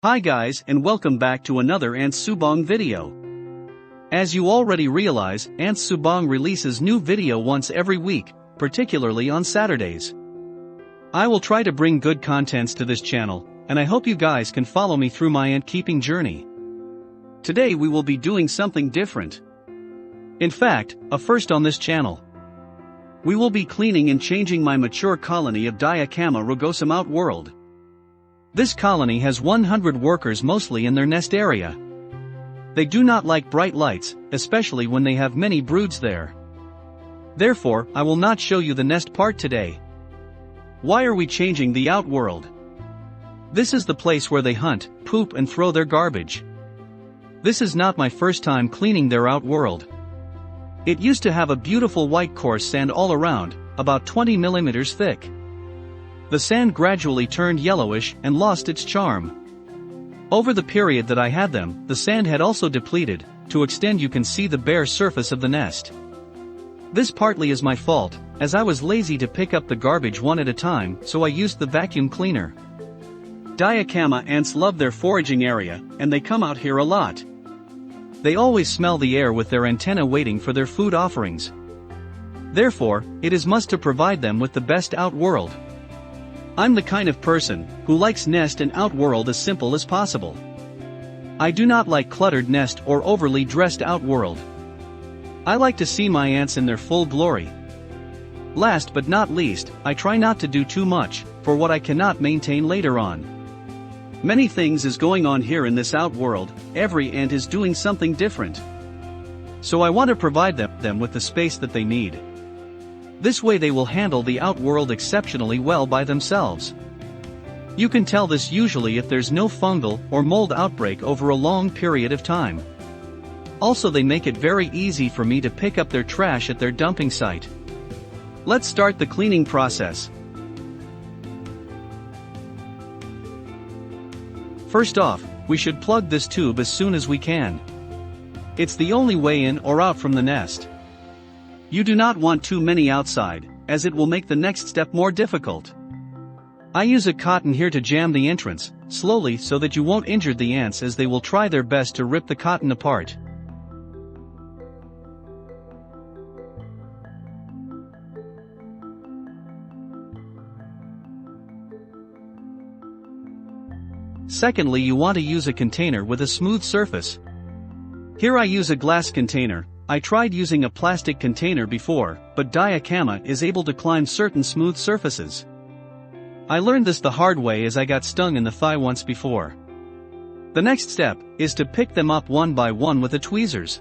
Hi guys and welcome back to another Ants Subang video. As you already realize, Ants Subang releases new video once every week, particularly on Saturdays. I will try to bring good contents to this channel, and I hope you guys can follow me through my ant keeping journey. Today we will be doing something different. In fact, a first on this channel. We will be cleaning and changing my mature colony of Diacama rugosum Outworld. This colony has 100 workers mostly in their nest area. They do not like bright lights, especially when they have many broods there. Therefore, I will not show you the nest part today. Why are we changing the Outworld? This is the place where they hunt, poop and throw their garbage. This is not my first time cleaning their Outworld. It used to have a beautiful white coarse sand all around, about 20 millimeters thick. The sand gradually turned yellowish and lost its charm. Over the period that I had them, the sand had also depleted. To extend you can see the bare surface of the nest. This partly is my fault, as I was lazy to pick up the garbage one at a time, so I used the vacuum cleaner. Diacama ants love their foraging area, and they come out here a lot. They always smell the air with their antennae waiting for their food offerings. Therefore, it is must to provide them with the best Outworld. I'm the kind of person who likes nest and Outworld as simple as possible. I do not like cluttered nest or overly dressed Outworld. I like to see my ants in their full glory. Last but not least, I try not to do too much, for what I cannot maintain later on. Many things is going on here in this Outworld, every ant is doing something different. So I want to provide them with the space that they need. This way they will handle the Outworld exceptionally well by themselves. You can tell this usually if there's no fungal or mold outbreak over a long period of time. Also they make it very easy for me to pick up their trash at their dumping site. Let's start the cleaning process. First off, we should plug this tube as soon as we can. It's the only way in or out from the nest. You do not want too many outside, as it will make the next step more difficult. I use a cotton here to jam the entrance, slowly so that you won't injure the ants as they will try their best to rip the cotton apart. Secondly, you want to use a container with a smooth surface. Here I use a glass container. I tried using a plastic container before, but Diacama is able to climb certain smooth surfaces. I learned this the hard way as I got stung in the thigh once before. The next step is to pick them up one by one with the tweezers.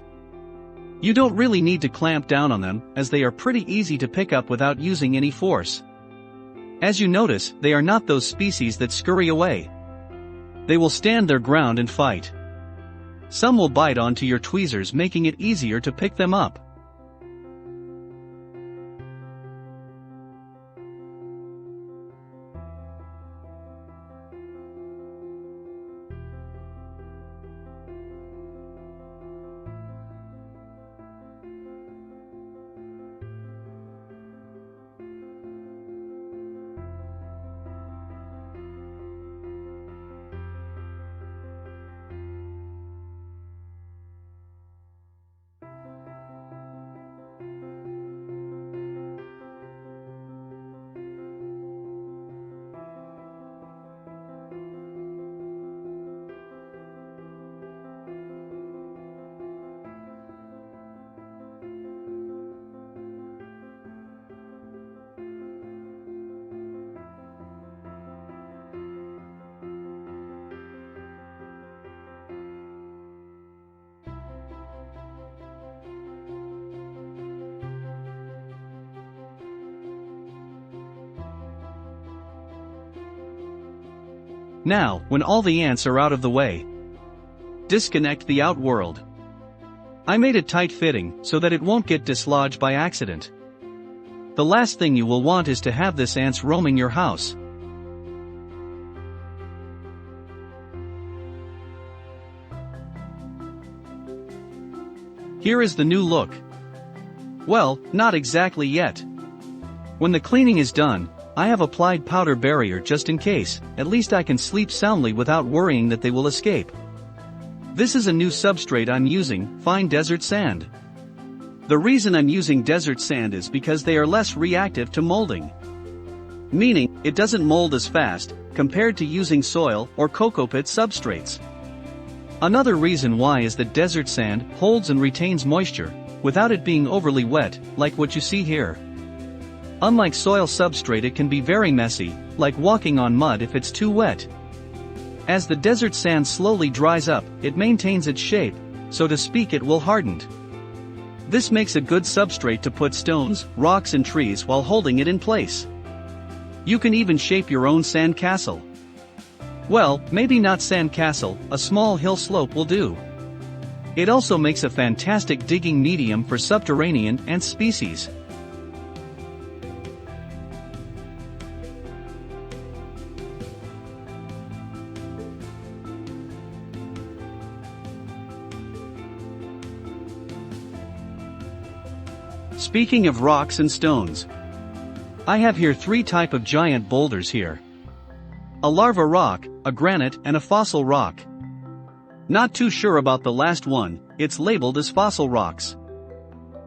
You don't really need to clamp down on them, as they are pretty easy to pick up without using any force. As you notice, they are not those species that scurry away. They will stand their ground and fight. Some will bite onto your tweezers, making it easier to pick them up. Now, when all the ants are out of the way, disconnect the Outworld. I made it tight fitting so that it won't get dislodged by accident. The last thing you will want is to have this ants roaming your house. Here is the new look. Well, not exactly yet. When the cleaning is done, I have applied powder barrier just in case, at least I can sleep soundly without worrying that they will escape. This is a new substrate I'm using, fine desert sand. The reason I'm using desert sand is because they are less reactive to molding. Meaning, it doesn't mold as fast, compared to using soil or cocoa pit substrates. Another reason why is that desert sand holds and retains moisture, without it being overly wet, like what you see here. Unlike soil substrate, it can be very messy, like walking on mud if it's too wet. As the desert sand slowly dries up, it maintains its shape, so to speak it will harden. This makes a good substrate to put stones, rocks and trees while holding it in place. You can even shape your own sand castle. Well, maybe not sand castle, a small hill slope will do. It also makes a fantastic digging medium for subterranean ant species. Speaking of rocks and stones, I have here 3 types of giant boulders here. A lava rock, a granite and a fossil rock. Not too sure about the last one, it's labeled as fossil rocks.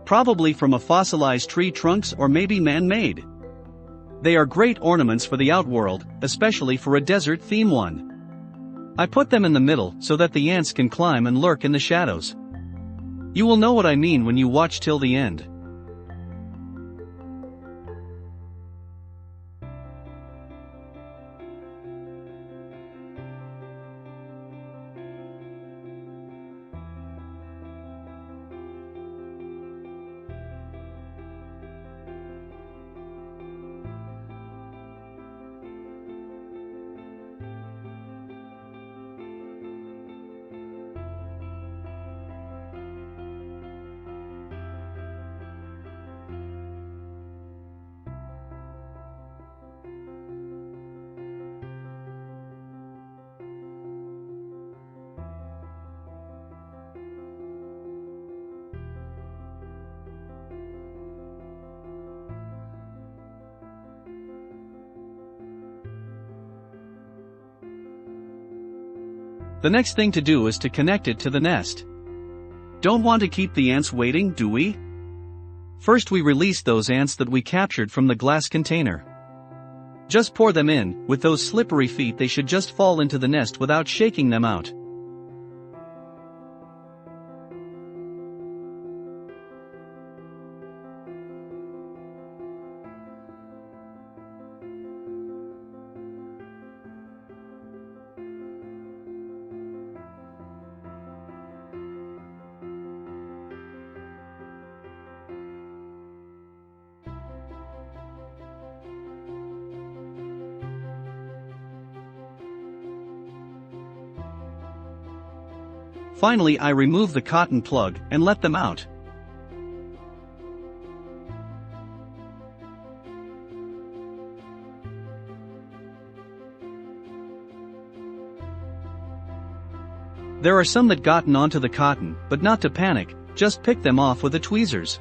Probably from a fossilized tree trunks or maybe man-made. They are great ornaments for the outworld, especially for a desert theme one. I put them in the middle so that the ants can climb and lurk in the shadows. You will know what I mean when you watch till the end. The next thing to do is to connect it to the nest. Don't want to keep the ants waiting, do we? First we release those ants that we captured from the glass container. Just pour them in, with those slippery feet they should just fall into the nest without shaking them out. Finally, I remove the cotton plug and let them out. There are some that gotten onto the cotton, but not to panic, just pick them off with the tweezers.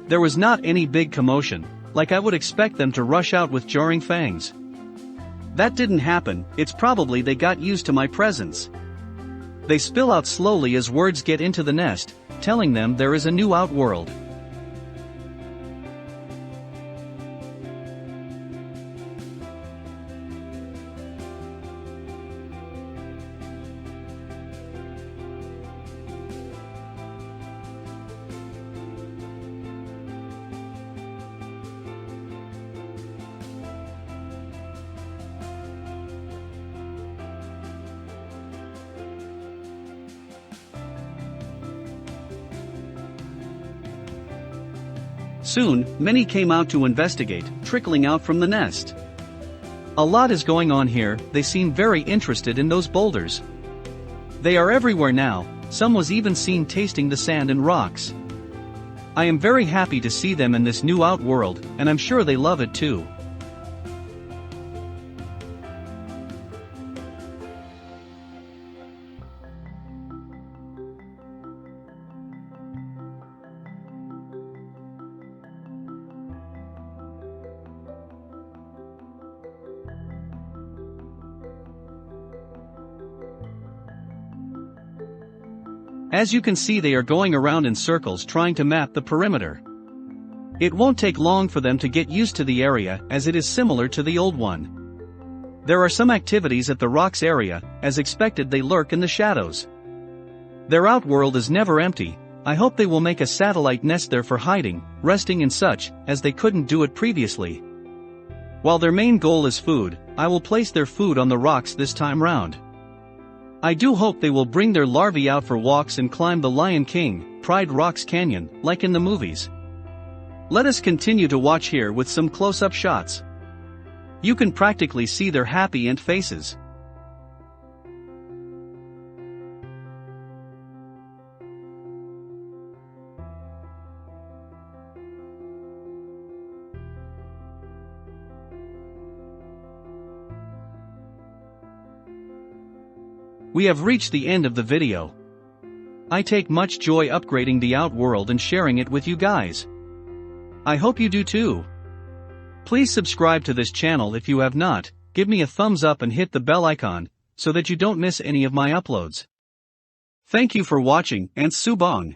There was not any big commotion, like I would expect them to rush out with jarring fangs. That didn't happen, it's probably they got used to my presence. They spill out slowly as words get into the nest, telling them there is a new outworld. Soon, many came out to investigate, trickling out from the nest. A lot is going on here, they seem very interested in those boulders. They are everywhere now, some was even seen tasting the sand and rocks. I am very happy to see them in this new Outworld, and I'm sure they love it too. As you can see, they are going around in circles trying to map the perimeter. It won't take long for them to get used to the area, as it is similar to the old one. There are some activities at the rocks area. As expected, they lurk in the shadows. Their outworld is never empty. I hope they will make a satellite nest there for hiding, resting and such, as they couldn't do it previously. While their main goal is food, I will place their food on the rocks this time round. I do hope they will bring their larvae out for walks and climb the Lion King, Pride Rocks Canyon, like in the movies. Let us continue to watch here with some close-up shots. You can practically see their happy ant faces. We have reached the end of the video. I take much joy upgrading the Outworld and sharing it with you guys. I hope you do too. Please subscribe to this channel if you have not, give me a thumbs up and hit the bell icon, so that you don't miss any of my uploads. Thank you for watching, Ants Subang.